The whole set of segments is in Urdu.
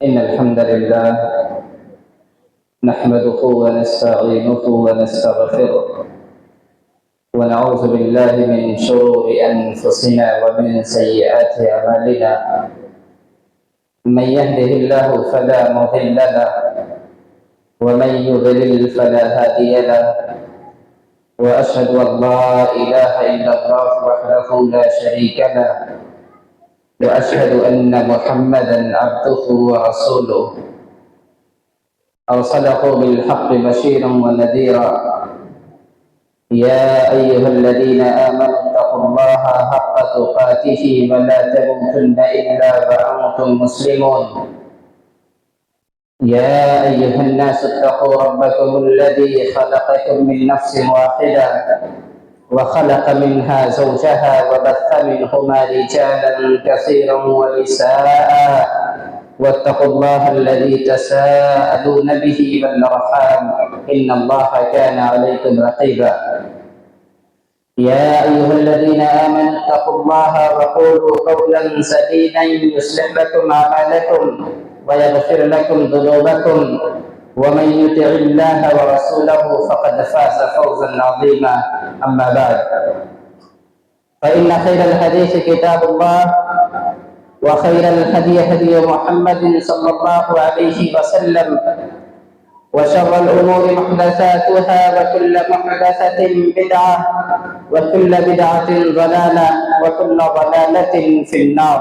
إن الحمد لله نحمده ونستعينه ونستغفره ونعوذ بالله من شرور أنفسنا ومن سيئات أعمالنا. من يهده الله فلا مضل له ومن يضلل فلا هادي له، وأشهد أن لا إله إلا الله وحده لا شريك له، وأشهد أن محمدا عبده ورسوله أرسله بالحق بشيرا ونذيرا. يا أيها الذين آمنوا اتقوا الله حق تقاته ولا تموتن إلا وأنتم مسلمون. يا أيها الناس اتقوا ربكم الذي خلقكم من نفس واحدة وخلق منها زوجها وبث منهما رجالا كثيرا ونساء، واتقوا الله الذي تساءلون به والأرحام إن الله كان عليكم رقيبا. يا أيها الذين آمنوا اتقوا الله وقولوا قولا سديدا يصلح لكم أعمالكم ويغفر لكم ذنوبكم، ومن يطع الله ورسوله فقد فاز فوزا عظيما. أما بعد، فإن خير الحديث كتاب الله، وخير الهدي هدي محمد صلى الله عليه وسلم، وشر الأمور محدثاتها، وكل محدثة بدعة، وكل بدعة ضلالة، وكل ضلالة في النار.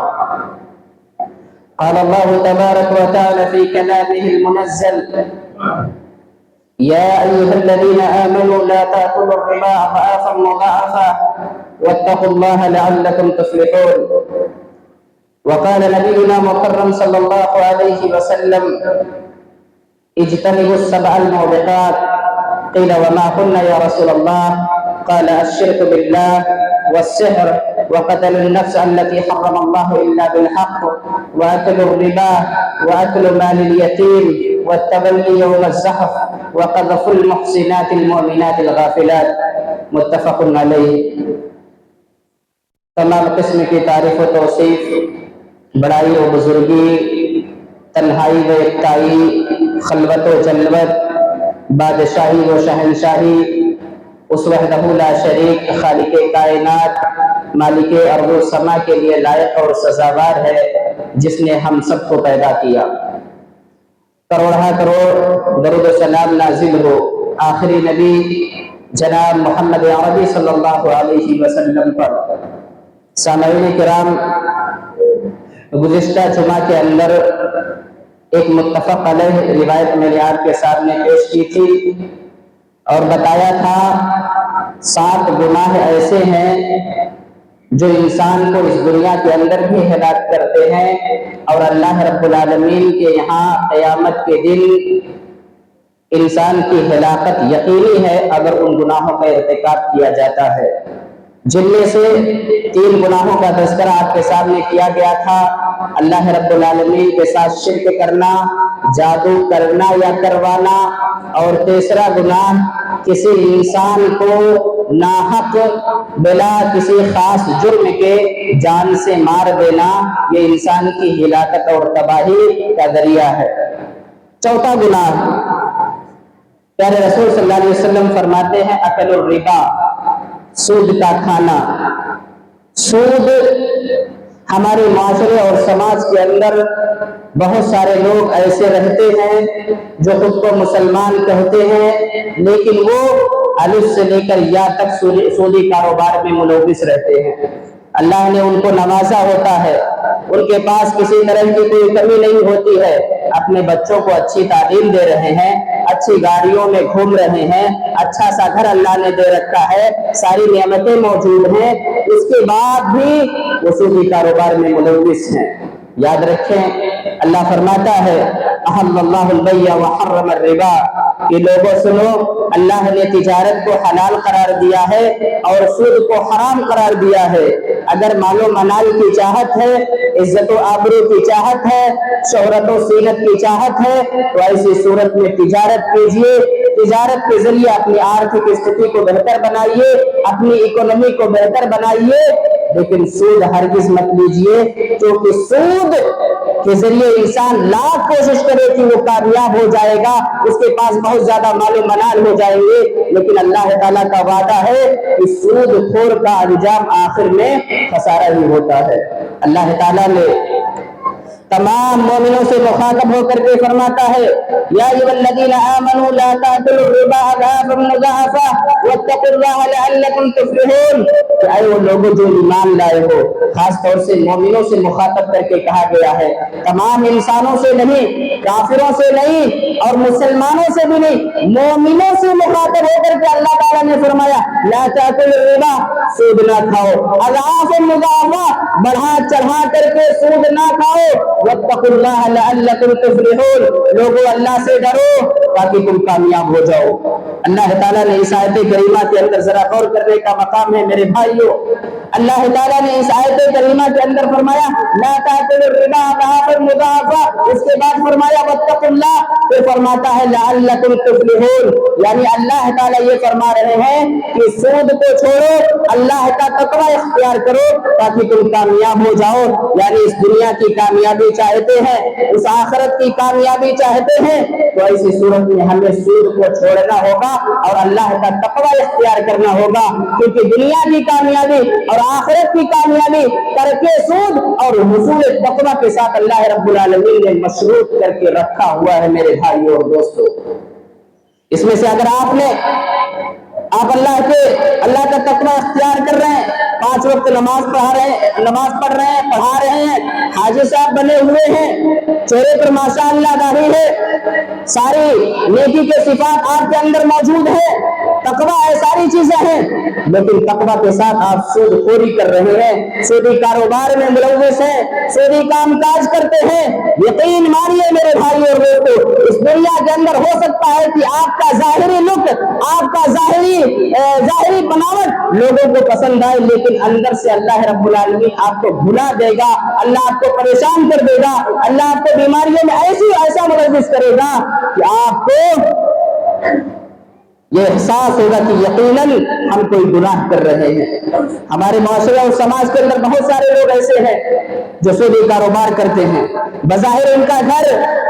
قال الله تبارك وتعالى في كلامه المنزل: يا أيها الذين آمنوا لا تأكلوا الربا أضعافا مضاعفة واتقوا الله لعلكم تفلحون. وقال نبينا مكرم صلى الله عليه وسلم: اجتنبوا السبع الموبقات. قيل وما هن يا رسول الله؟ قال الشرك بالله والسحر وقتل النفس التي حرم الله إلا بالحق وأكل الربا وأكل مال اليتيم والتولي يوم الزحف وقذف المحسنات المؤمنات الغافلات. متفق علیہ. تمام قسم کی تعریف و توصیف، بڑائی و بزرگی، تنہائی و یکتائی، خلوت و جلوت، بادشاہی و شہنشاہی اس وحدہ لا شریک خالق کائنات، مالک ارض و سما کے لیے لائق اور سزاوار ہے، جس نے ہم سب کو پیدا کیا. کروڑہ کروڑ درود و سلام نازل ہو آخری نبی جناب محمد عربی صلی اللہ علیہ وسلم پر. سامعین کرام، گزشتہ جمعہ کے اندر ایک متفق علیہ روایت میں نے آپ کے سامنے پیش کی تھی اور بتایا تھا 7 گناہ ایسے ہیں جو انسان کو اس دنیا کے اندر بھی ہلاک کرتے ہیں، اور اللہ رب العالمین کے یہاں قیامت کے دن انسان کی ہلاکت یقینی ہے اگر ان گناہوں کا ارتکاب کیا جاتا ہے. جن میں سے 3 گناہوں کا تذکرہ آپ کے سامنے کیا گیا تھا: اللہ رب العالمین کے ساتھ شرک کرنا، جادو کرنا یا کروانا، اور تیسرا گناہ کسی انسان کو ناحق بلا کسی خاص جرم کے جان سے مار دینا. یہ انسان کی ہلاکت اور تباہی کا ذریعہ ہے. چوتھا گناہ، پیارے رسول صلی اللہ علیہ وسلم فرماتے ہیں: اکل الربا، سود کا کھانا. سود ہمارے معاشرے اور سماج کے اندر بہت سارے لوگ ایسے رہتے ہیں جو خود کو مسلمان کہتے ہیں، لیکن وہ الف سے لے کر یا تک سودی کاروبار میں ملوث رہتے ہیں. اللہ نے ان کو نوازا ہوتا ہے، ان کے پاس کسی طرح کی کوئی کمی نہیں ہوتی ہے، اپنے بچوں کو اچھی تعلیم دے رہے ہیں، اچھی گاڑیوں میں گھوم رہے ہیں، اچھا سا گھر اللہ نے دے رکھا ہے، ساری نعمتیں موجود ہیں، اس کے بعد بھی وہ سودی کاروبار میں ملوث ہیں. یاد رکھیں، اللہ فرماتا ہے: احل اللہ البیع وحرم الربا، کہ لوگوں سنو، اللہ نے تجارت کو حلال قرار دیا ہے اور سود کو حرام قرار دیا ہے. اگر مال و منال کی چاہت ہے، عزت و آبرو کی چاہت ہے، شہرت و سینت کی چاہت ہے، تو ایسی صورت میں تجارت کیجئے. تجارت کے ذریعے اپنی آرتھک استھتی کو بہتر بنائیے، اپنی اکانومی کو بہتر بنائیے، لیکن سود ہرگز مت لیجئے، کیونکہ سود کے ذریعے انسان لاکھ کوشش کرے کہ وہ کامیاب ہو جائے گا، اس کے پاس بہت زیادہ مال و منال ہو جائیں گے، لیکن اللہ تعالیٰ کا وعدہ ہے کہ سود خور کا انجام آخر میں خسارہ ہی ہوتا ہے۔ اللہ تعالیٰ نے تمام مومنوں سے مخاطب ہو کر کے فرماتا ہے یا ایھا الذین آمنوا لا تأکلوا الربا اضعافا مضاعفہ واتقوا اللہ لعلکم تفلحون، کہ اے وہ لوگوں جو ایمان لائے ہو، خاص طور سے مومنوں سے مخاطب کر کے کہا گیا ہے، تمام انسانوں سے نہیں، کافروں سے نہیں اور مسلمانوں سے بھی نہیں، مومنوں سے مخاطب ہو کر کے اللہ تعالیٰ نے فرمایا لا تأکلوا الربا، سود نہ کھاؤ، اضعافا مضاعفہ، بڑھا چڑھا کر کے سود نہ کھاؤ، واتقوا اللہ لعلکم تفلحون، لوگوں اللہ سے ڈرو تاکہ تم کامیاب ہو جاؤ۔ اللہ تعالیٰ نے اس آیت کریمہ کے اندر ذرا غور کرنے کا مقام ہے میرے بھائیوں، اللہ تعالیٰ نے اس آیت کریمہ کے اندر فرمایا لا تأکلوا الربا اضعافا مضاعفہ، اس کے بعد فرمایا واتقوا اللہ، پھر فرماتا ہے لعلکم تفلحون، یعنی اللہ تعالیٰ یہ فرما رہے ہیں کہ سود کو چھوڑو، اللہ کا تقوی اختیار کرو تاکہ تم کامیاب ہو جاؤ، یعنی اس دنیا کی کامیابی چاہتے ہیں، اس آخرت کی کامیابی چاہتے ہیں، تو ایسی صورت میں ہمیں سود کو چھوڑنا ہوگا اور اللہ کا تقوی اختیار کرنا ہوگا، کیونکہ دنیا کی کامیابی اور آخرت کی کامیابی ترک سود اور حصول تقوی کے ساتھ اللہ رب العالمین نے مشروط کر کے رکھا ہوا ہے میرے بھائیوں اور دوستوں۔ اس میں سے اگر آپ اللہ کا تقوی اختیار کر رہے ہیں، 5 وقت نماز پڑھ رہے ہیں، پڑھا رہے ہیں، حاجی صاحب بنے ہوئے ہیں، چہرے پر ماشاء اللہ داڑھی ہے، ساری نیکی کے صفات آپ کے اندر موجود ہیں، تقوی ہے، ساری چیزیں ہیں، لیکن تقوی کے ساتھ آپ سود خوری کر رہے ہیں، سودی کاروبار میں ملوث ہیں، سودی کام کاج کرتے ہیں، یقین مانیے میرے بھائی اور دوستو، اس دنیا کے اندر ہو سکتا ہے کہ آپ کا ظاہری لک، آپ کا ظاہری بناوٹ لوگوں کو پسند آئے، لیکن اندر سے اللہ رب العالمین آپ کو بھلا دے گا، اللہ آپ کو پریشان کر دے گا، اللہ آپ کو بیماریوں میں ایسا ملوث کرے گا کہ آپ کو یہ احساس ہوگا کہ یقیناً ہم کوئی گناہ کر رہے ہیں۔ ہمارے معاشرے اور سماج کے اندر بہت سارے لوگ ایسے ہیں جو سودی کاروبار کرتے ہیں، بظاہر ان کا گھر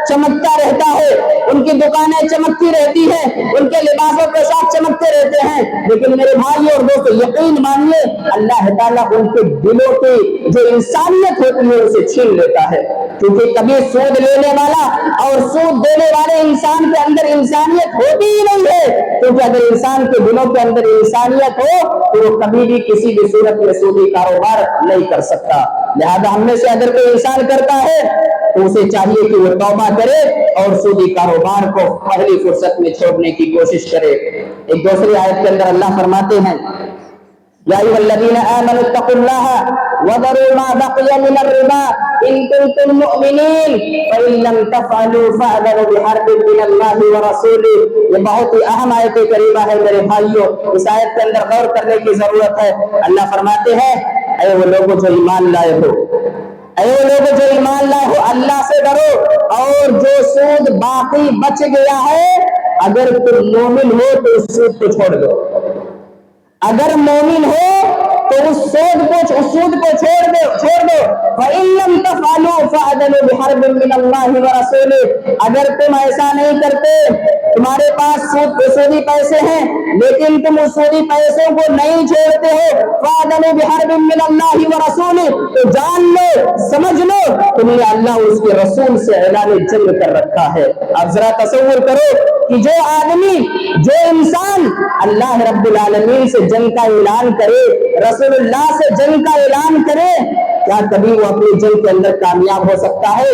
چمکتا رہتا ہے، ان کی دکانیں چمکتی رہتی ہیں، ان کے لباس و پوشاک چمکتے رہتے ہیں، لیکن میرے بھائی اور دوستو یقین مانیے اللہ تعالیٰ ان کے دلوں کی جو انسانیت ہوتی ہے اسے چھین لیتا ہے، کیونکہ کبھی سود لینے والا اور سود دینے والے انسان کے اندر انسانیت ہوتی ہی نہیں ہے، کیونکہ اگر انسان کے دلوں کے اندر انسانیت ہو تو وہ کبھی بھی کسی بھی صورت میں سودی کاروبار نہیں کر سکتا۔ لہذا ہم میں سے اگر کوئی انسان کرتا ہے تو اسے چاہیے کہ وہ توبہ کرے اور سودی کاروبار کو پہلی فرصت میں چھوڑنے کی کوشش کرے۔ ایک دوسری آیت کے اندر اللہ فرماتے ہیں یا ایھا الذین آمنوا اتقوا اللہ وذروا ما بقی من الربا ان کنتم مؤمنین فإن لم تفعلوا فأذنوا بحرب من اللہ ورسولہ۔ یہ بہت ہی اہم آیت کریمہ ہے میرے بھائیوں، اس آیت کے اندر غور کرنے کی ضرورت ہے۔ اللہ فرماتے ہیں اے وہ لوگوں جو ایمان لائے ہو، اے وہ لوگوں جو ایمان لائے ہو، اللہ سے ڈرو اور جو سود باقی بچ گیا ہے اگر تم مومن ہو تو اس سود کو چھوڑ دو، اگر مومن ہو تو اس سود کو چھوڑ دو۔ فَإِن لَّمْ تَفْعَلُوا فَأَذَنُوا بِحَرْبٍ مِّنَ اللَّهِ وَرَسُولِهِ، اگر تم ایسا نہیں کرتے، تمہارے پاس سودی پیسے ہیں لیکن تم اس سودی پیسوں کو نہیں چھوڑتے ہو، فَأَذَنُوا بِحَرْبٍ مِّنَ اللَّهِ وَرَسُولِهِ، تو جان لو، سمجھ لو تم نے اللہ اس کے رسول سے اعلان جنگ کر رکھا ہے۔ اب ذرا تصور کرو کہ جو آدمی، جو انسان اللہ رب العالمین سے جنگ کا اعلان کرے، رسول اللہ سے جنگ کا اعلان کرے، کیا کبھی وہ اپنی جنگ کے اندر کامیاب ہو سکتا ہے؟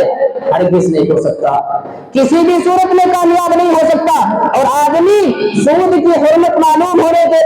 ہرگز نہیں ہو سکتا، کسی بھی صورت میں کامیاب نہیں ہو سکتا۔ اور آدمی سود کی حرمت معلوم ہونے کے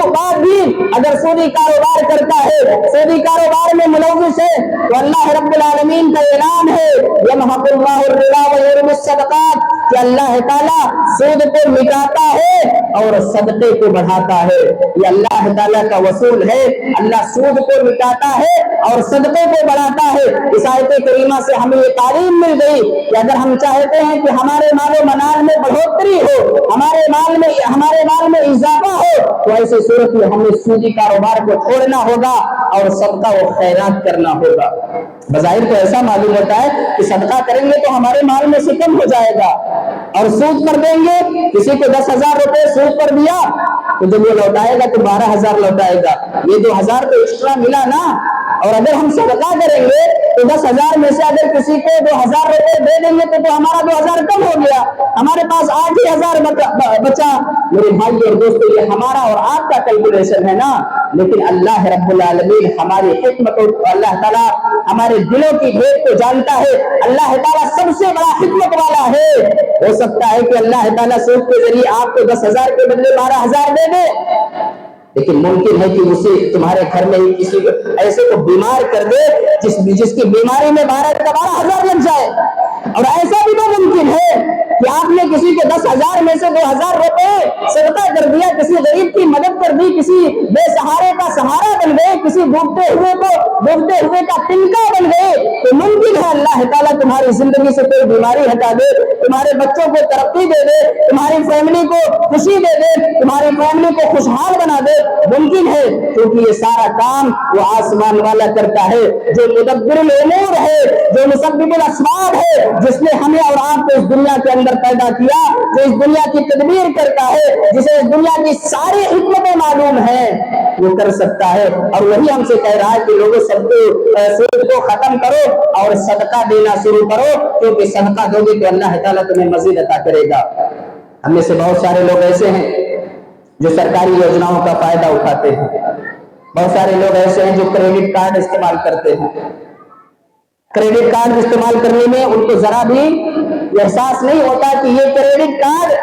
بعد بھی اگر سودی کاروبار کرتا ہے، سودی کاروبار میں ملوث ہے، تو اللہ رب العالمین کا اعلان ہے یمحق اللہ الربا ویربی الصدقات، کہ اللہ تعالیٰ سود کو مٹاتا ہے اور صدقے کو بڑھاتا ہے۔ یہ اللہ تعالیٰ کا وصول ہے، اللہ سود کو مٹاتا ہے اور صدقے کو بڑھاتا ہے۔ اس آیت کریمہ سے ہمیں یہ تعلیم مل گئی کہ اگر ہم چاہتے ہیں کہ ہمارے مال و منال میں بڑھوتری ہو، ہمارے مال میں اضافہ ہو، تو ایسی صورت میں ہمیں سودی کاروبار کو چھوڑنا ہوگا اور صدقہ و خیرات کرنا ہوگا۔ بظاہر تو ایسا معلوم ہوتا ہے کہ صدقہ کریں گے تو ہمارے مال میں سے کم ہو جائے گا، اور سود پر دیں گے، کسی کو 10,000 روپے سود پر دیا تو جب یہ لوٹائے گا تو 12,000 لوٹائے گا، یہ 2,000 تو ایکسٹرا ملا نا۔ اور اگر ہم صدقہ کریں گے تو 10,000 میں سے اگر کسی کو 2,000 روپے دے دیں گے تو ہمارا 2,000 کم ہو گیا، ہمارے پاس 8,000 بچا۔ میرے بھائی اور دوستو، یہ ہمارا اور آپ کا کیلکولیشن ہے نا، لیکن اللہ رب العالمین ہماری حکمت، اللہ تعالیٰ ہمارے دلوں کی بھید کو جانتا ہے۔ اللہ تعالیٰ سب سے بڑا حکمت والا ہے۔ ہو سکتا ہے کہ اللہ تعالیٰ سود کے ذریعے آپ کو 10,000 کے بدلے 12,000 دے دے، لیکن ممکن ہے کہ اسے تمہارے گھر میں ہی کسی ایسے کو بیمار کر دے جس کی بیماری میں 12,000 لگ جائے۔ اور ایسا بھی تو ممکن ہے کہ آپ نے کسی کو 10,000 میں سے 2,000 روپے صدقہ کر دیا، کسی غریب کی مدد کر دی، کسی بے سہارے کا سہارا بن گئے، کسی ڈوبتے ہوئے کا تنکا بن گئے، تو ممکن ہے اللہ تعالیٰ تمہاری زندگی سے کوئی بیماری ہٹا دے، تمہارے بچوں کو ترقی دے دے، تمہاری فیملی کو خوشی دے دے، تمہاری فیملی کو خوشحال بنا دے، ممکن ہے، کیونکہ یہ سارا کام وہ آسمان والا کرتا ہے، جو مدبر الامور ہے، جو مسبب الاسباب ہے، جس نے ہمیں اور آپ کو اس دنیا کے اندر پیدا کیا، جو اس دنیا کی تدبیر کرتا ہے، جسے اس دنیا کی ساری حکمتیں معلوم ہیں، وہ کر سکتا ہے۔ اور وہی ہم سے کہہ رہا ہے کہ لوگوں سب کو ختم کرو اور صدقہ دینا شروع کرو، کیونکہ صدقہ دو گے تو اللہ تعالیٰ تمہیں مزید عطا کرے گا۔ ہم میں سے بہت سارے لوگ ایسے ہیں جو سرکاری یوجناؤں کا فائدہ اٹھاتے ہیں، بہت سارے لوگ ایسے ہیں جو کریڈٹ کارڈ استعمال کرتے ہیں۔ کریڈٹ کارڈ استعمال کرنے میں ان کو ذرا بھی احساس نہیں ہوتا کہ یہ کریڈٹ کارڈ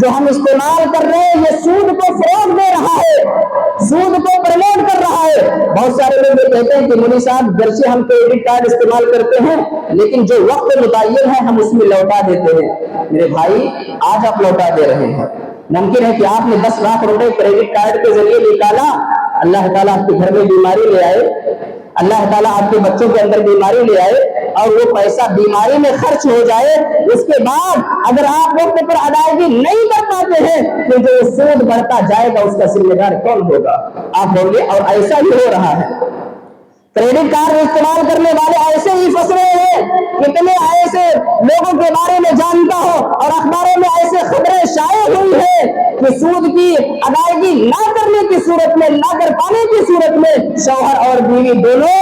جو ہم استعمال کر رہے ہیں یہ سود کو فروغ دے رہا ہے، سود کو پروموٹ کر رہا ہے۔ بہت سارے لوگ یہ کہتے ہیں کہ مولوی صاحب گرچہ ہم کریڈٹ کارڈ استعمال کرتے ہیں لیکن جو وقت متعین ہے ہم اس میں لوٹا دیتے ہیں۔ میرے بھائی، آج آپ لوٹا دے رہے ہیں، ممکن ہے کہ آپ نے 10 لاکھ روپے کریڈٹ کارڈ کے ذریعے نکالا، اللہ تعالیٰ آپ کے گھر میں بیماری لے آئے، اللہ تعالیٰ آپ کے بچوں کے اندر بیماری لے آئے اور وہ پیسہ بیماری میں خرچ ہو جائے، اس کے بعد اگر آپ وقت پر ادائیگی نہیں کر پاتے ہیں تو جو سود بڑھتا جائے گا اس کا ذمہ دار کون ہوگا؟ آپ ہوں گے۔ اور ایسا ہی ہو رہا ہے، کریڈٹ کارڈ استعمال کرنے والے ایسے ہی پھنس رہے ہیں۔ کتنے ایسے لوگوں کے بارے میں جانتا ہو اور اخباروں میں ایسے خبریں شائع ہوئی ہیں کہ سود کی ادائیگی نہ کرنے کی صورت میں، نہ کر پانے کی صورت میں شوہر اور بیوی دونوں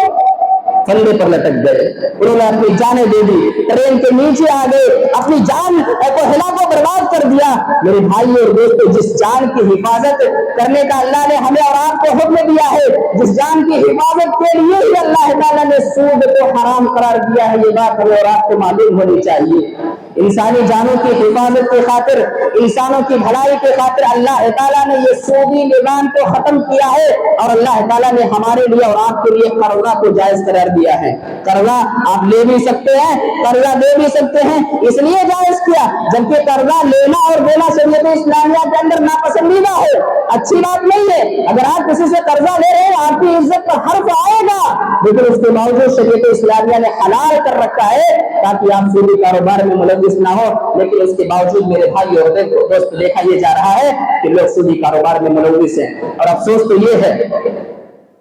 پھندے پر لٹک گئے، انہوں نے اپنی جانیں دے دی، ٹرین کے نیچے آ گئے، اپنی جان کو ہلا کو برباد کر دیا۔ میرے بھائی اور دوستو، جس جان کی حفاظت کرنے کا اللہ نے ہمیں اور آپ کو حکم دیا ہے، جس جان کی حفاظت کے لیے ہی اللہ تعالیٰ نے سود کو حرام قرار دیا ہے، یہ بات ہمیں اور آپ کو معلوم ہونی چاہیے۔ انسانی جانوں کی حفاظت کی خاطر، انسانوں کی بھلائی کی خاطر اللہ تعالیٰ نے یہ سودی نظام کو ختم کیا ہے، اور اللہ تعالیٰ نے ہمارے لیے اور آپ کے لیے قرضہ کو جائز قرار دیا ہے۔ قرضہ آپ لے بھی سکتے ہیں، قرضہ دے بھی سکتے ہیں، اس لیے جائز کیا جبکہ قرضہ لینا اور دینا شریعت اسلامیہ کے اندر ناپسندیدہ ہے، اچھی بات نہیں ہے۔ اگر آپ کسی سے قرضہ لے رہے ہیں آپ کی عزت پر حرف آئے گا، لیکن اس کے باوجود شریعت اسلامیہ نے حلال کر رکھا ہے تاکہ آپ سودی کاروبار میں ملوث نہ ہو، لیکن اس کے باوجود میرے بھائی اور دوست دیکھا یہ جا رہا ہے کہ لوگ سودی کاروبار میں ملوث ہیں۔ اور افسوس تو یہ ہے،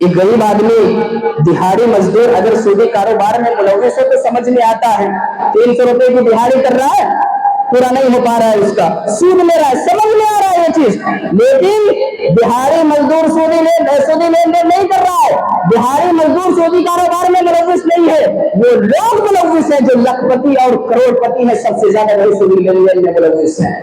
ایک غریب آدمی، دہاڑی مزدور اگر سودی کاروبار میں ملوث ہے تو سمجھ میں آتا ہے، 300 روپے کی دہاڑی کر رہا ہے، پورا نہیں ہو پا رہا ہے، اس کا سود لے رہا ہے، سمجھ میں آ رہا ہے یہ چیز، لیکن دہاڑی مزدور سودی لین دین نہیں کر رہا ہے، دہاڑی مزدور سودی کاروبار میں ملوث نہیں ہے، وہ لوگ ملوث ہیں جو لکھپتی اور کروڑ پتی ہیں، سب سے زیادہ وہی سودی لین دین میں ملوث ہیں۔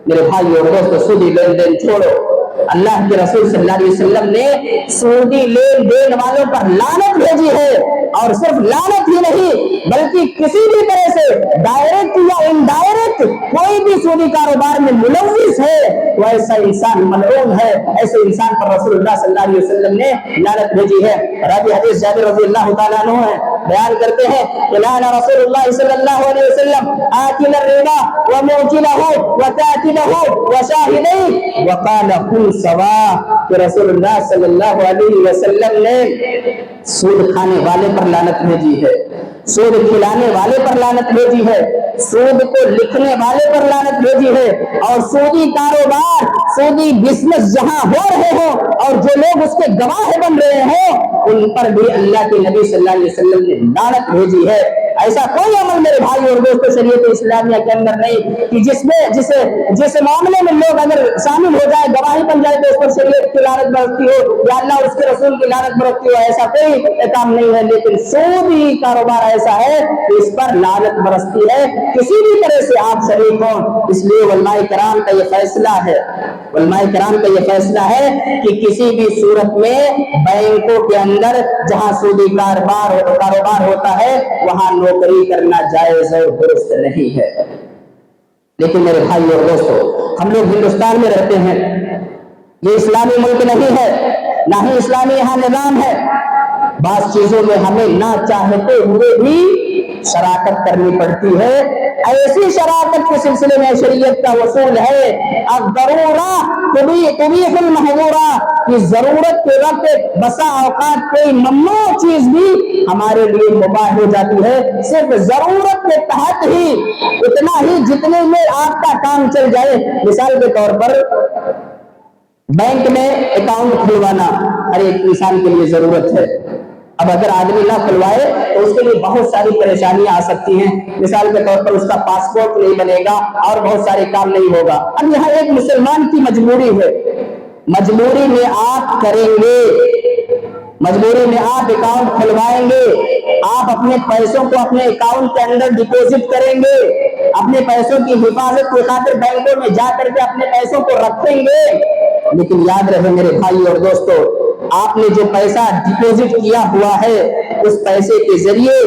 میرے بھائی اور دوستو، سودی لین دین چھوڑو۔ اللہ کے رسول صلی اللہ علیہ وسلم نے سودی لین دین والوں پر لعنت بھیجی ہے، اور صرف لعنت ہی نہیں بلکہ کسی بھی طرح سے ڈائریکٹ یا انڈائریکٹ کوئی بھی سودی کاروبار میں ملوث ہے وہ ایسا انسان ملعون ہے، ایسے انسان پر رسول اللہ صلی اللہ علیہ وسلم نے لعنت بھیجی ہے۔ راوی حدیث جابر رضی اللہ تعالیٰ عنہ ہے، بیان کرتے ہیں کہ لعن رسول اللہ صلی اللہ علیہ وسلم آکل الربا وموکلہ وکاتبہ وشاہدیہ وقال کن سوا، کہ رسول اللہ صلی اللہ علیہ وسلم نے سود کھانے والے پر لعنت بھیجی ہے، سود کھلانے والے پر لعنت بھیجی ہے، سود کو لکھنے کرنے والے پر لعنت بھیجی ہے، اور سودی کاروبار، سودی بزنس جہاں ہو رہے ہوں اور جو لوگ اس کے گواہ بن رہے ہوں ان پر بھی اللہ کے نبی صلی اللہ علیہ وسلم نے لعنت بھیجی ہے۔ ایسا کوئی عمل میرے بھائی اور دوستوں شریعت اسلامیہ کے اندر نہیں کہ جس معاملے میں لوگ اگر شامل ہو جائے، گواہی بن جائے تو اس پر شریعت کی لعنت برستی ہو یا اللہ اور اس کے رسول کی لعنت برستی ہو، ایسا کوئی کام نہیں ہے۔ لیکن سودی کاروبار ایسا ہے کہ اس پر لعنت برستی ہے کسی بھی طرح سے آپ شریک ہوں۔ اس لیے علماء کرام کا یہ فیصلہ ہے، علماء کرام کا یہ فیصلہ ہے کہ کسی بھی صورت میں بینکوں کے اندر جہاں سودی کاروبار ہوتا ہے وہاں نوکری کرنا جائز اور درست نہیں ہے۔ لیکن میرے بھائی اور دوستو، ہم لوگ ہندوستان میں رہتے ہیں، یہ اسلامی ملک نہیں ہے، نہ ہی اسلامی یہاں نظام ہے۔ بعض چیزوں میں ہمیں نہ چاہتے ہوئے بھی شراکت کرنی پڑتی ہے۔ ایسی شراکت کے سلسلے میں شریعت کا اصول ہے الضرورہ تبیح المحظورہ، کہ ضرورت کے وقت بسا اوقات کوئی ممنوع چیز بھی ہمارے لیے مباح ہو جاتی ہے، صرف ضرورت کے تحت ہی، اتنا ہی جتنے میں آپ کا کام چل جائے۔ مثال کے طور پر بینک میں اکاؤنٹ کھلوانا ہر ایک انسان کے لیے ضرورت ہے۔ اب اگر آدمی نہ کھلوائے تو اس کے لیے بہت ساری پریشانیاں آ سکتی ہیں۔ مثال کے طور پر اس کا پاسپورٹ نہیں بنے گا اور بہت سارے کام نہیں ہوگا۔ اب یہاں ایک مسلمان کی مجبوری ہے، مجبوری میں آپ کریں گے، مجبوری میں آپ اکاؤنٹ کھلوائیں گے، آپ اپنے پیسوں کو اپنے اکاؤنٹ کے اندر ڈپوزٹ کریں گے، اپنے پیسوں کی حفاظت کی خاطر بینکوں میں جا کر کے اپنے پیسوں کو رکھیں گے۔ لیکن یاد رہے میرے بھائی اور دوستو، آپ نے جو پیسہ ڈپوزٹ کیا ہوا ہے اس پیسے کے ذریعے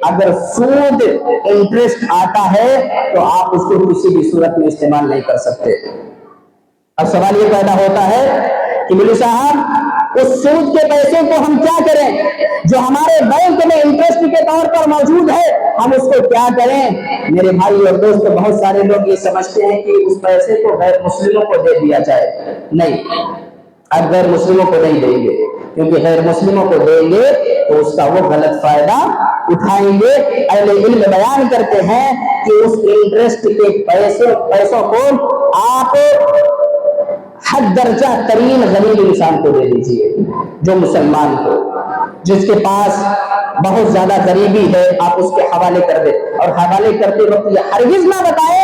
اگر سود انٹرسٹ آتا ہے تو آپ اس کو کسی بھی صورت میں استعمال نہیں کر سکتے۔ اب سوال یہ پیدا ہوتا ہے کہ مولوی صاحب اس سود کے پیسے کو ہم کیا کریں جو ہمارے بینک میں انٹرسٹ کے طور پر موجود ہے، ہم اس کو کیا کریں؟ میرے بھائی اور دوستو، بہت سارے لوگ یہ سمجھتے ہیں کہ اس پیسے کو غیر مسلموں کو دے دیا جائے۔ نہیں، اب غیر مسلموں کو نہیں دیں گے، کیونکہ غیر مسلموں کو دیں گے تو اس کا وہ غلط فائدہ اٹھائیں گے۔ اہل علم بیان کرتے ہیں کہ اس انٹرسٹ کے پیسوں کو آپ حد درجہ ترین غریب انسان کو دے دیجئے، جو مسلمان ہو، جس کے پاس بہت زیادہ غریبی ہے، آپ اس کے حوالے کر دیں، اور حوالے کرتے وقت یہ ہرگز نہ بتائے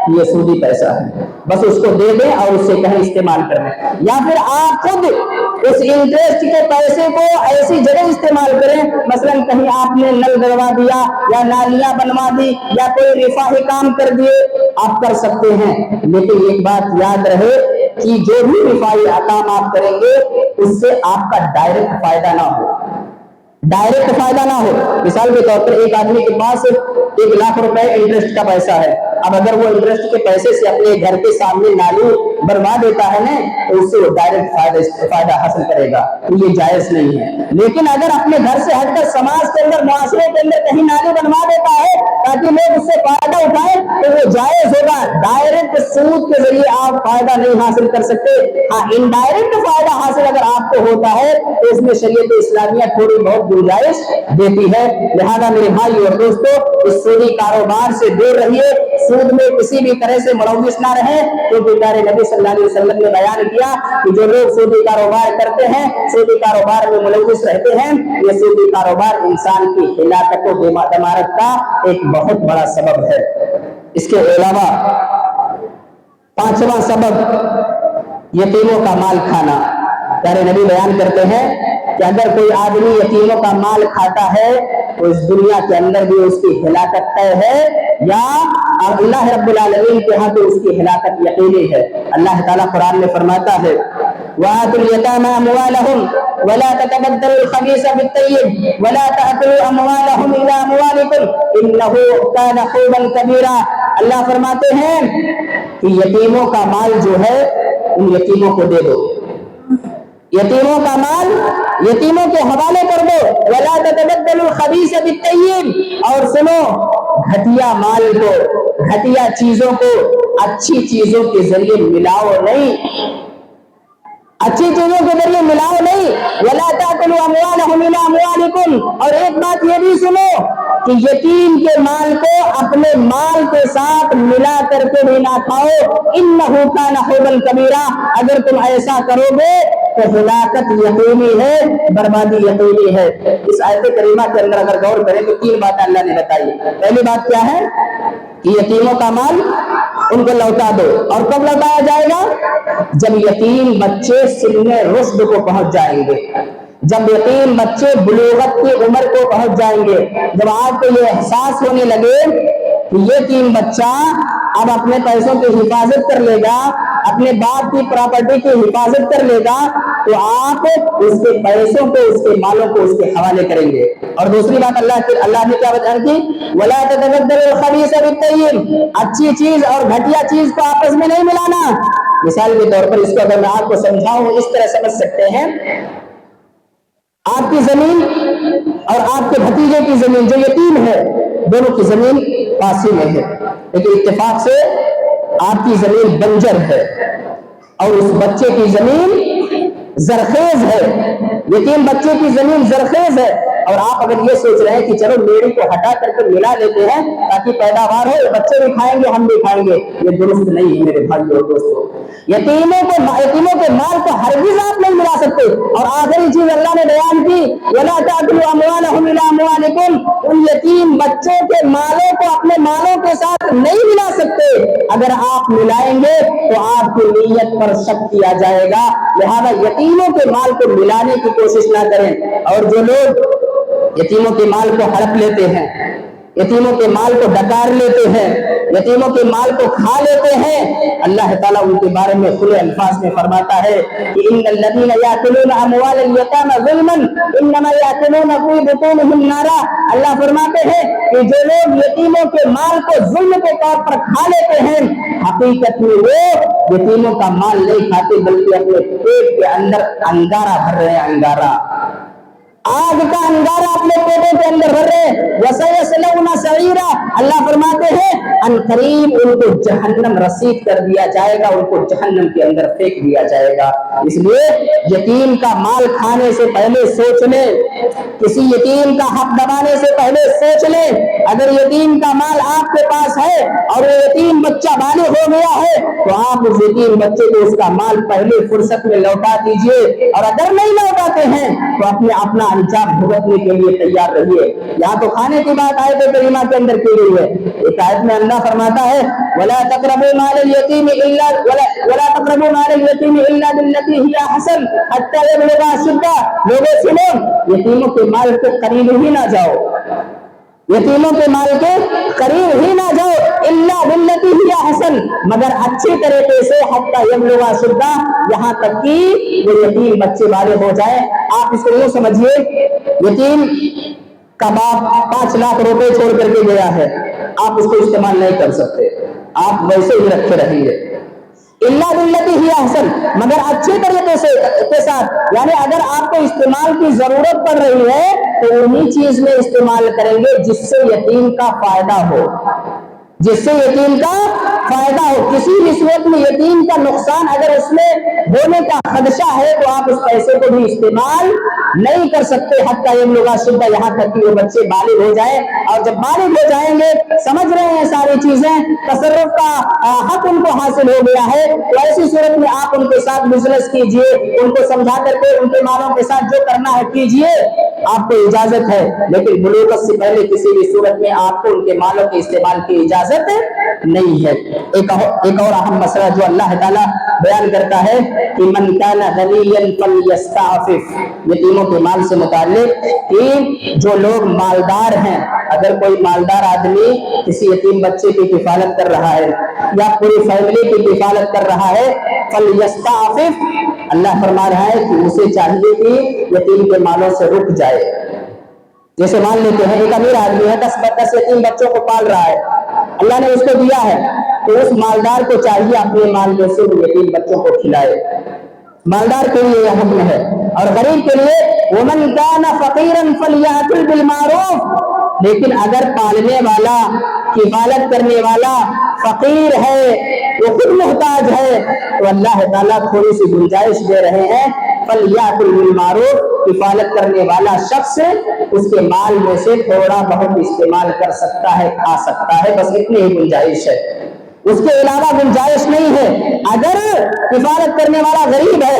کہ یہ سودی پیسہ ہے، بس اس کو دے دیں اور اس سے کہیں استعمال کر لیں۔ یا پھر آپ خود اس انٹرسٹ کے پیسے کو ایسی جگہ استعمال کریں، مثلا کہیں آپ نے نل گڑوا دیا یا نالیاں بنوا دی یا کوئی رفاہی کام کر دیے، آپ کر سکتے ہیں۔ لیکن ایک بات یاد رہے کہ جو بھی رفاہی کام آپ کریں گے اس سے آپ کا ڈائریکٹ فائدہ نہ ہو، ڈائریکٹ فائدہ نہ ہو۔ مثال کے طور پر ایک آدمی کے پاس 1 لاکھ روپے انٹرسٹ کا پیسہ ہے، اب اگر وہ انٹرسٹ کے پیسے سے اپنے گھر کے سامنے نالی بنوا دیتا ہے نا تو اس سے وہ ڈائریکٹ فائدہ حاصل کرے گا، تو یہ جائز نہیں ہے۔ لیکن اگر اپنے گھر سے ہٹ کر سماج کے اندر، معاشرے کے اندر کہیں نالی بنوا دیتا ہے تاکہ لوگ اس سے فائدہ اٹھائیں تو وہ جائز ہوگا۔ ڈائریکٹ سود کے ذریعے آپ فائدہ نہیں حاصل کر سکتے، ہاں انڈائریکٹ فائدہ حاصل اگر آپ کو ہوتا ہے تو اس میں شریعت اسلامیہ تھوڑی بہت گنجائش دیتی ہے۔ لہذا میرے بھائی اور دوستو، اس سودی کاروبار سے دور رہیے، سود میں کسی بھی طرح سے ملوث نہ رہیں، کیونکہ پیارے نبی صلی اللہ علیہ وسلم نے بیان کیا کہ جو لوگ سودی کاروبار کرتے ہیں، سودی کاروبار میں ملوث رہتے ہیں، یہ سودی کاروبار انسان کی ہلاکت و دمارت کا ایک بہت بڑا سبب ہے۔ اس کے علاوہ 5واں سبب یتیموں کا مال کھانا۔ پیارے نبی بیان کرتے ہیں کہ اگر کوئی آدمی یتیموں کا مال کھاتا ہے تو اس دنیا کے اندر بھی اس کی ہلاکت طے ہے، یا اللہ رب العالمین کے ہاں تو اس کی ہلاکت یقینی ہے۔ اللہ تعالیٰ قرآن میں فرماتا ہے وَآتُوا الْيَتَامَىٰ أَمْوَالَهُمْ وَلَا تَتَبَدَّلُوا الْخَبِيثَ بِالطَّيِّبِ وَلَا تَأْكُلُوا أَمْوَالَهُمْ إِلَىٰ أَمْوَالِكُمْ إِنَّهُ كَانَ حُوبًا كَبِيرًا۔ اللہ فرماتے ہیں کہ یتیموں کا مال جو ہے ان یتیموں کو دے دو، یتیموں کا مال یتیموں کے حوالے کر دو، وَلَا تَتَبَدَّلُوا الْخَبِيثَ بِالطَّيِّبِ، اور سنو گھٹیا مال کو، گھٹیا چیزوں کو اچھی چیزوں کے ذریعے ملاؤ نہیں، اچھی چیزوں کے ذریعے ملاؤ نہیں۔ وَلَا تَأْكُلُوا أَمْوَالَهُمْ إِلَىٰ أَمْوَالِكُمْ، اور ایک بات یہ بھی سنو کہ یتیم کے مال کو اپنے مال کے ساتھ ملا کر کے بھی نہ کھاؤ، انہ کان حوبا کبیرہ، اگر تم ایسا کرو گے تو ہلاکت یقینی ہے، بربادی یقینی ہے۔ اس آیت کریمہ کے اندر اگر غور کریں تو 3 باتیں اللہ نے بتائی۔ پہلی بات کیا ہے کہ یتیموں کا مال ان کو لوٹا دو، اور کب لوٹایا جائے گا؟ جب یتیم بچے سن رشد کو پہنچ جائیں گے، جب یتیم بچے بلوغت کی عمر کو پہنچ جائیں گے، جب آپ کو یہ احساس ہونے لگے کہ یہ یتیم بچہ اب اپنے پیسوں کی حفاظت کر لے گا، اپنے باپ کی پراپرٹی کی حفاظت کر لے گا، تو آپ اس کے پیسوں کو، اس کے مالوں کو اس کے حوالے کریں گے۔ اور دوسری بات اللہ نے کیا بیان کی؟ وَلَا تَتَبَدَّلُوا الْخَبِيثَ بِالطَّيِّبِ، اچھی چیز اور گھٹیا چیز کو آپس میں نہیں ملانا۔ مثال کے طور پر اس کو اگر میں آپ کو سمجھاؤں، اس طرح سمجھ سکتے ہیں، آپ کی زمین اور آپ کے بھتیجے کی زمین جو یتیم ہے، دونوں کی زمین پاس ہی میں ہے، لیکن اتفاق سے آپ کی زمین بنجر ہے اور اس بچے کی زمین زرخیز ہے، یتیم بچے کی زمین زرخیز ہے، اور آپ اگر یہ سوچ رہے ہیں کہ چلو میڑی کو ہٹا کر کے ملا لیتے ہیں تاکہ پیداوار ہو، بچے بھی کھائیں گے ہم بھی کھائیں گے، یہ درست نہیں ہے میرے بھائی اور دوستوں۔ یتیموں کے مال کو ہرگز آپ نہیں ملا سکتے۔ اور آخری چیز اللہ نے بیان کی، وَلَا تَأْكُلُوا أَمْوَالَهُمْ إِلَىٰ أَمْوَالِكُمْ، ان یتیم بچوں کے مالوں کو اپنے مالوں کے ساتھ نہیں ملا سکتے، اگر آپ ملائیں گے تو آپ کی نیت پر شک کیا جائے گا، لہذا یتیموں کے مال کو ملانے کی کوشش نہ کریں۔ اور جو لوگ یتیموں کے مال کو ہڑپ لیتے ہیں، یتیموں کے مال کو ڈکار لیتے ہیں، یتیموں کے مال کو کھا لیتے ہیں، اللہ تعالیٰ ان کے بارے میں کھلے الفاظ میں فرماتا ہے کہ ان الذین یاکلون اموال الیتامی ظلما انما یاکلون فی بطونہم نارا، اللہ فرماتے ہیں کہ جو لوگ یتیموں کے مال کو ظلم کے طور پر کھا لیتے ہیں، حقیقت میں وہ یتیموں کا مال نہیں کھاتے بلکہ اپنے پیٹ کے اندر انگارہ بھر رہے ہیں، انگارہ، آگ کا انگارہ اپنے پیٹوں کے اندر بھر رہے۔ وَسَيَصْلَوْنَ سَعِيرًا، اللہ فرماتے ہیں ان قریب ان کو جہنم رسید کر دیا جائے گا، ان کو جہنم کے اندر پھینک دیا جائے گا۔ اس لیے یتیم کا مال کھانے سے پہلے سوچ لیں، کسی یتیم کا حق دبانے سے پہلے سوچ لیں۔ اگر یتیم کا مال آپ کے پاس ہے اور وہ یتیم بچہ بالغ ہو گیا ہے تو آپ اس یتیم بچے کو اس کا مال پہلے فرصت میں لوٹا دیجئے، اور اگر نہیں لوٹاتے ہیں تو اپنا انجام بھگتنے کے لیے تیار رہیے۔ یہاں تو کھانے کی بات آیت کریمہ کے اندر کی گئی ہے، ایک آیت میں اللہ فرماتا ہے وَلَا تَقْرَبُوا مَالَ الْيَتِيمِ إِلَّا بِالَّتِي هِيَ أَحْسَنُ حَتَّى يَبْلُغَ أَشُدَّهُ، لوگوں سنو، یتیموں کے مال کے قریب ہی نہ جاؤ، یتیموں کے مال کے قریب ہی نہ جاؤ، الا باللتی ہی احسن، مگر اچھی طریقے سے، حتی یبلغ اشدہ، یہاں تک کہ وہ یتیم بچے بالغ ہو جائے۔ آپ اس کو یوں سمجھیے، یتیم کا باپ 5 لاکھ روپے چھوڑ کر کے گیا ہے، آپ اس کو استعمال نہیں کر سکتے، آپ ویسے ہی رکھے رہیں گے۔ الا باللتی ہی احسن، مگر اچھے طریقے سے کے ساتھ، یعنی اگر آپ کو استعمال کی ضرورت پڑ رہی ہے تو انہی چیز میں استعمال کریں گے جس سے یتیم کا فائدہ ہو، جس سے یتیم کا فائدہ ہو۔ کسی بھی صورت میں یتیم کا نقصان اگر اس میں ہونے کا خدشہ ہے تو آپ اس پیسے کو بھی استعمال نہیں کر سکتے، حتی یبلغ اشدہ، یہاں تک کہ وہ بچے بالغ ہو جائیں، اور جب بالغ ہو جائیں گے، سمجھ رہے ہیں ساری چیزیں، تصرف کا حق ان کو حاصل ہو گیا ہے، تو ایسی صورت میں آپ ان کے ساتھ بزنس کیجئے، ان کو سمجھا کر کے ان کے مالوں کے ساتھ جو کرنا ہے کیجئے، آپ کو اجازت ہے، لیکن بلوغت سے پہلے کسی بھی صورت میں آپ کو ان کے مالوں کے استعمال کی اجازت نہیں ہے۔ ایک اور اہم مسئلہ جو اللہ تعالیٰ بیان کرتا ہے کہ من کان غنیا فلیستعفف، یتیموں کے مال سے متعلق کہ جو لوگ مالدار ہیں، اگر کوئی مالدار آدمی کسی یتیم بچے کی کفالت کر رہا ہے یا پوری فیملی کی کفالت کر رہا ہے، فلیستعفف، اللہ فرما رہا ہے کہ اسے چاہیے کہ یتیم کے مالوں سے رک جائے۔ جیسے مان لیتے ہیں ایک امیر آدمی ہے، 10 یتیم بچوں کو پال رہا ہے، اللہ نے اس کو دیا ہے، تو اس مالدار کو چاہیے اپنے مال میں سے یتیم بچوں کو کھلائے، مالدار کے لیے یہ حکم ہے۔ اور غریب کے لیے وَمَنْ كَانَ فَقِيرًا فَلْيَأْكُلْ بِالْمَعْرُوفِ، لیکن اگر پالنے والا، کفالت کرنے والا فقیر ہے، وہ خود محتاج ہے، تو اللہ تعالیٰ تھوڑی سی گنجائش دے رہے ہیں، فلیأکل بالمعروف، کفالت کرنے والا شخص اس کے مال میں سے تھوڑا بہت استعمال کر سکتا ہے، کھا سکتا ہے، بس اتنی ہی گنجائش ہے، اس کے علاوہ گنجائش نہیں ہے۔ اگر کفالت کرنے والا غریب ہے،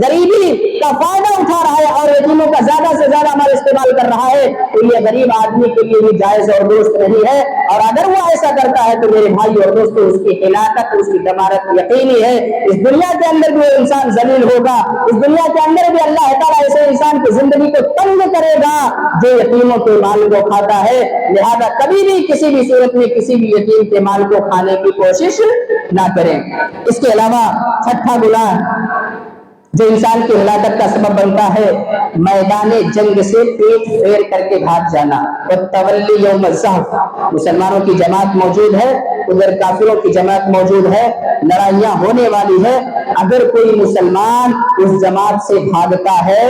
غریبی کا فائدہ اٹھا رہا ہے اور یتیموں کا زیادہ سے زیادہ مال استعمال کر رہا ہے تو یہ غریب آدمی کے لیے بھی جائز اور درست نہیں ہے، اور اگر وہ ایسا کرتا ہے تو میرے بھائی اور دوستوں اس کی ہلاکت، اس کی دمارت یقینی ہے۔ اس دنیا کے اندر بھی وہ انسان ذلیل ہوگا، اس دنیا کے اندر بھی اللہ تعالیٰ ایسے انسان کی زندگی کو تنگ کرے گا جو یتیموں کے مال کو کھاتا ہے۔ لہذا کبھی بھی کسی بھی صورت میں کسی بھی یتیم کے مال کو کھانے کی کوشش نہ کریں۔ اس کے علاوہ چھٹا گناہ جو انسان کی ہلاکت کا سبب بنتا ہے، میدان جنگ سے پیٹ پھیر کر کے بھاگ جانا، اور تولی یوم الزحف، مسلمانوں کی جماعت موجود ہے، ادھر کافروں کی جماعت موجود ہے، لڑائیاں ہونے والی ہے، اگر کوئی مسلمان اس جماعت سے بھاگتا ہے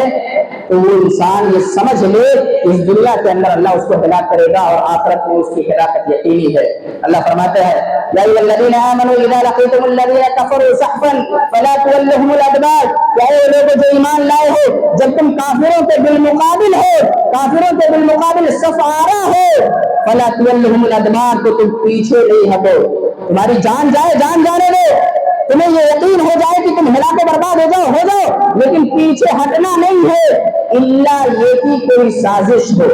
تو وہ انسان یہ سمجھ لے اس دنیا کے اندر اللہ اس کو ہلاک کرے گا اور آخرت میں اس کی ہلاکت یقینی ہے۔ اللہ فرماتے ہیں یا ایھا الذین آمنوا اذا لقیتم الذین کفروا زحفا فلا تولوهم الادبار، اے لوگوں جو ایمان لائے ہو، جب تم کافروں کے بالمقابل ہو، کافروں کے بالمقابل صف آرا ہو، فلا تولوهم الادبار، تو تم پیچھے نہیں ہٹو، تمہاری جان جائے جان جانے دو، تمہیں یہ یقین ہو جائے کہ تم ہلاک برباد ہو جاؤ، لیکن پیچھے ہٹنا نہیں ہے، الا یہ کہ کوئی سازش ہو،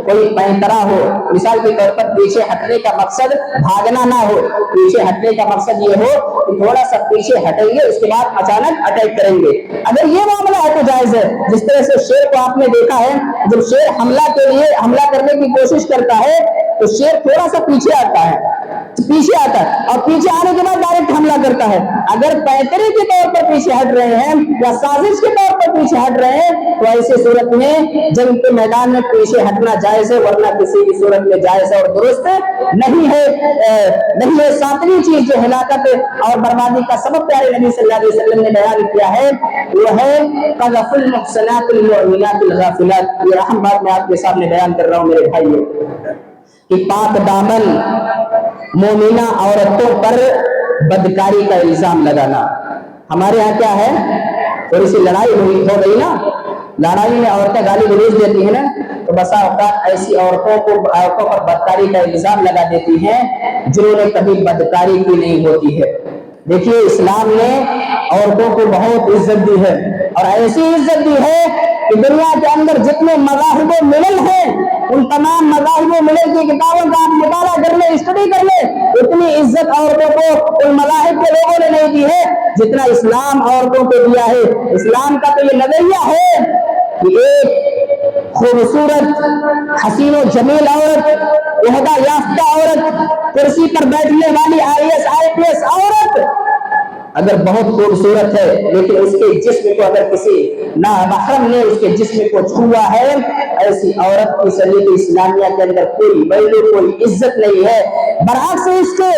کوئی پینترا ہو۔ مثال کے طور پر پیچھے ہٹنے کا مقصد بھاگنا نہ ہو، پیچھے ہٹنے کا مقصد یہ ہو کہ تھوڑا سا پیچھے ہٹیں گے، اس کے بعد اچانک اٹیک کریں گے، اگر یہ معاملہ ہے تو جائز ہے۔ جس طرح سے شیر کو آپ نے دیکھا ہے، جب شیر حملہ کرنے کی کوشش کرتا ہے تو شیر تھوڑا سا پیچھے آتا ہے اور پیچھے آنے کے بعد ڈائریکٹ حملہ کرتا ہے۔ اگر پیترے کے طور پر پیچھے ہٹ رہے ہیں یا سازش کے طور پر پیچھے ہٹ رہے ہیں تو ایسے صورت میں جنگ کے میدان میں پیچھے ہٹنا جائز ہے، ورنہ کسی بھی صورت میں جائز اور درست نہیں ہے۔ ساتویں چیز جو ہلاکت اور بربادی کا سبب پیارے نبی صلی اللہ علیہ وسلم نے بیان کیا ہے وہ ہے قذف المحصنات المؤمنات الغافلات۔ یہ اہم بات میں آپ کے سامنے بیان کر رہا ہوں میرے بھائیوں، کہ پاک دامن مومنہ عورتوں پر بدکاری کا الزام لگانا۔ ہمارے ہاں کیا ہے، تھوڑی سی لڑائی ہو گئی نا، لڑائی میں عورتیں گالی گلوچ دیتی ہیں نا، تو بسا اوقات ایسی عورتوں پر بدکاری کا الزام لگا دیتی ہیں جنہوں نے کبھی بدکاری کی نہیں ہوتی ہے۔ دیکھیے اسلام نے عورتوں کو بہت عزت دی ہے، اور ایسی عزت دی ہے کہ دنیا کے اندر جتنے مذاہب و ملل ہیں ان تمام مذاہب و ملل کی کتابوں کا آپ مطالعہ کر لیں، اسٹڈی کر لیں، اتنی عزت عورتوں کو ان مذاہب کے لوگوں نے نہیں دی ہے جتنا اسلام عورتوں کو دیا ہے۔ اسلام کا تو یہ نظریہ ہے کہ ایک خوبصورت حسین و جمیل عورت، عہدہ یافتہ عورت، کرسی پر بیٹھنے والی IAS IPS عورت اگر بہت خوبصورت ہے لیکن اس کے جسم کو اگر کسی نامحرم نے اس کے جسم کو چھوا ہے، ایسی عورت کی شریعت اسلامیہ کے اندر کوئی ویلیو، کوئی عزت نہیں ہے۔ برعکس اس کے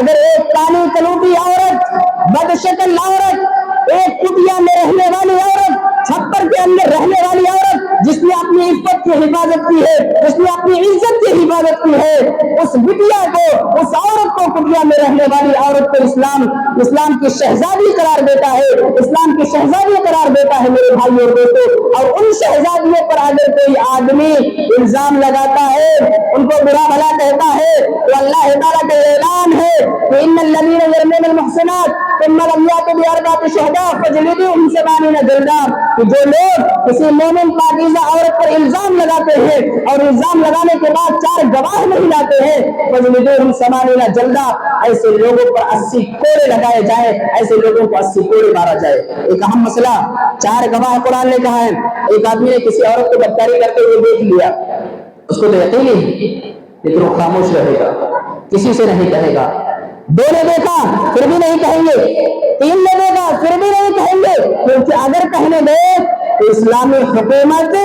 اگر ایک کالی کلوٹی عورت، بدشکل عورت، ایک کٹیا میں رہنے والی عورت، چھپر کے اندر رہنے والی عورت جس نے اپنی عفت کی حفاظت کی ہے، جس نے اپنی عزت کی حفاظت کی ہے، اس بٹیا کو، اس عورت کو، کٹیا میں رہنے والی عورت کو اسلام کی شہزادی قرار دیتا ہے، اسلام کی شہزادی قرار دیتا ہے میرے بھائی اور دوستو۔ اور ان شہزادیوں پر اگر کوئی آدمی الزام لگاتا ہے، ان کو برا بھلا کہتا ہے، تو اللہ تعالیٰ کا اعلان ہے کہ ان الذین یرمون المحصنات ثم لم یأتوا بأربعة شہداء فاجلدوهم 80 جلدہ، کہ جو لوگ کسی مومن پاکیزہ عورت پر الزام لگاتے ہیں اور الزام لگانے کے بعد 4 گواہ نہیں لاتے ہیں، فاجلدوهم 80 جلدہ، ایسے لوگوں پر 80 کوڑے لگائے جائیں، ایسے لوگوں کو 80 کوڑے مارا جائے۔ ایک اہم مسئلہ، 4 گواہ قرآن نے کہا ہے، ایک آدمی نے کسی عورت کو بدکاری کرتے ہوئے دیکھ لیا، اس کو تو یقین ہی لیکن وہ خاموش رہے گا، کسی سے نہیں کہے گا۔ 2 نے دیکھا پھر بھی نہیں کہیں گے، 3 نے دیکھا پھر بھی نہیں کہیں گے، کیونکہ اگر کہنے دے تو اسلامی حکومت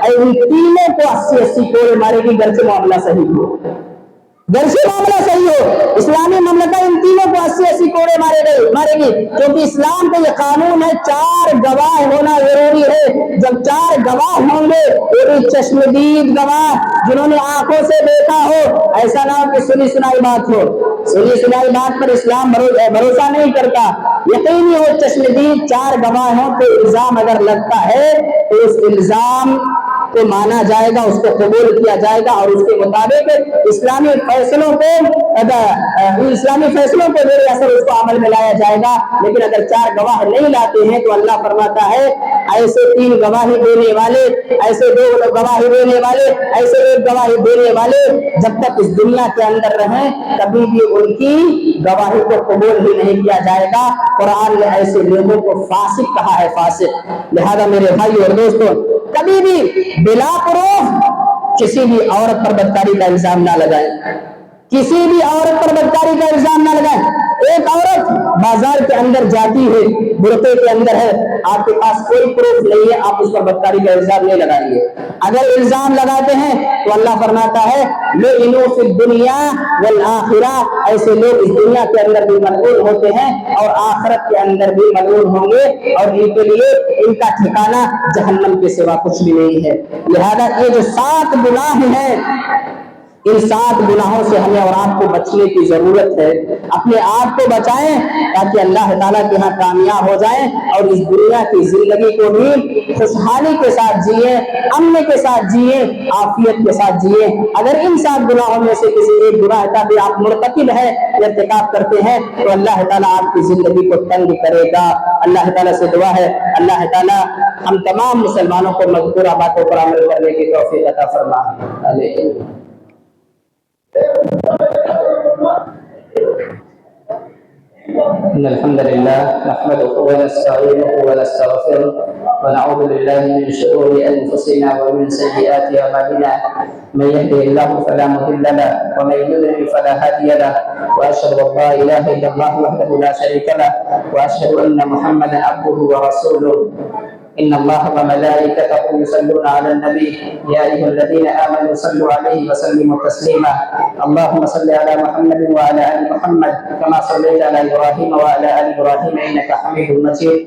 ان تینوں کو 80 کوڑے مارے گی، گرچہ معاملہ صحیح ہو، گرچہ معاملہ صحیح ہو، اسلامی مملکت ان تینوں کو 80 کوڑے مارے گی، کیونکہ اسلام کا یہ قانون ہے 4 گواہ ہونا ضروری ہے۔ جب 4 گواہ ہوں گے، وہ بھی چشمدید گواہ جنہوں نے آنکھوں سے دیکھا ہو، ایسا نہ ہو کہ سنی سنائی بات ہو۔ سنی سنائی بات پر اسلام بھروسہ نہیں کرتا، یقینی ہو چشمدید 4 گواہ ہوں تو الزام اگر لگتا ہے تو اس الزام کو مانا جائے گا، اس کو قبول کیا جائے گا، اور اس کے مطابق اسلامی فیصلوں پہ میرے اثر اس کو عمل میں لایا جائے گا۔ لیکن اگر 4 گواہ نہیں لاتے ہیں تو اللہ فرماتا ہے ایسے 3 گواہی دینے والے، ایسے 2 گواہی دینے والے، ایسے 1 گواہی دینے والے جب تک اس دنیا کے اندر رہیں کبھی بھی ان کی گواہی کو قبول ہی نہیں کیا جائے گا۔ قرآن نے ایسے لوگوں کو فاسق کہا ہے، فاسق۔ لہذا میرے بھائی اور دوستوں، کبھی بھی بلا پروف کسی بھی عورت پر بدکاری کا الزام نہ لگائیں، کسی بھی عورت پر بدکاری کا الزام نہ لگائیں۔ ایک عورت بازار کے اندر جاتی ہے، برقعے کے اندر ہے، آپ کے پاس کوئی پروف نہیں ہے، آپ اس پر بدکاری کا الزام نہیں لگائیں گے۔ اگر الزام لگاتے ہیں تو اللہ فرماتا ہے لعنوا فی الدنیا والآخرہ، ایسے لوگ اس دنیا کے اندر بھی ملعون ہوتے ہیں اور آخرت کے اندر بھی ملعون ہوں گے، اور ان کے لیے ان کا ٹھکانہ جہنم کے سوا کچھ بھی نہیں ہے۔ لہذا یہ جو 7 گناہ ہیں، ان 7 گناہوں سے ہمیں اور آپ کو بچنے کی ضرورت ہے۔ اپنے آپ کو بچائیں تاکہ اللہ تعالیٰ کے ہاں کامیاب ہو جائیں اور اس دنیا کی زندگی کو بھی خوشحالی کے ساتھ جئیں، امن کے ساتھ جئیں، عافیت کے ساتھ جئیں۔ اگر ان 7 گناہوں میں سے کسی ایک گناہ کا بھی آپ مرتکب ہے، ارتکاب کرتے ہیں، تو اللہ تعالیٰ آپ کی زندگی کو تنگ کرے گا۔ اللہ تعالیٰ سے دعا ہے اللہ تعالیٰ ہم تمام مسلمانوں کو مذکورہ باتوں پر عمل کرنے کی توفیق عطا فرمائے۔ إن الحمد لله نحمده ونستعينه ونستغفره ونعوذ بالله من شرور أنفسنا ومن سيئات أعمالنا، من يهده الله فلا مضل له ومن يضلل فلا هادي له، وأشهد أن لا إله إلا الله وحده لا شريك له، وأشهد أن محمدا عبده ورسوله۔ إن الله وملائكته يصلون على النبي يا أيها الذين آمنوا صلوا عليه وسلموا تسليما، اللهم صل على محمد وعلى آل محمد كما صليت على إبراهيم وعلى آل إبراهيم إنك حميد مجيد،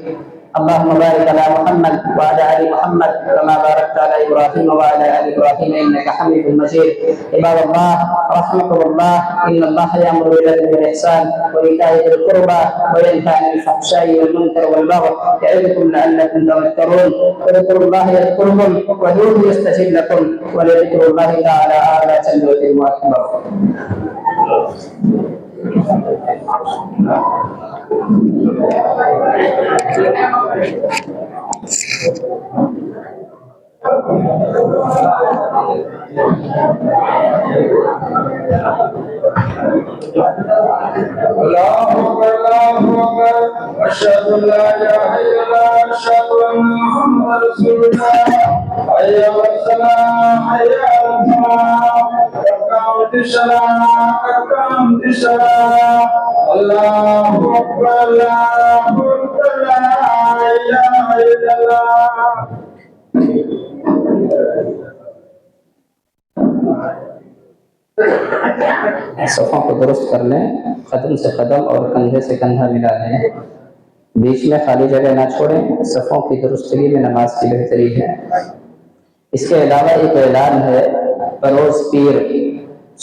اللهم بارك على محمد وعلى آل محمد كما باركت على إبراهيم وعلى آل إبراهيم إنك حميد مجيد۔ عباد الله رحمكم الله، إن الله يأمر بالعدل والإحسان وإيتاء ذي القربى وينهى عن الفحشاء والمنكر والبغي يعظكم لعلكم تذكرون، اذكروا الله يذكركم وادعوه يستجب لكم ولذكر الله تعالى أعلى جل وأكبر۔ اللہ اکبر، اشہد ان لا الہ الا اللہ، اشہد ان محمد رسول اللہ، حی علی الصلاۃ حی علی الفلاح، قد قامت الصلاۃ قد قامت الصلاۃ، اللہ اکبر اللہ اکبر، لا الہ الا اللہ۔ صفوں کو درست کر لیں، قدم سے قدم اور کندھے سے کندھا ملا لیں، بیچ میں خالی جگہ نہ چھوڑیں، صفوں کی درستگی میں نماز کی بہتری ہے۔ اس کے علاوہ ایک اعلان ہے، بروز پیر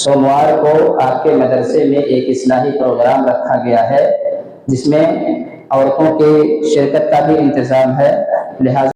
سوموار کو آپ کے مدرسے میں ایک اصلاحی پروگرام رکھا گیا ہے جس میں عورتوں کی شرکت کا بھی انتظام ہے، لہٰذا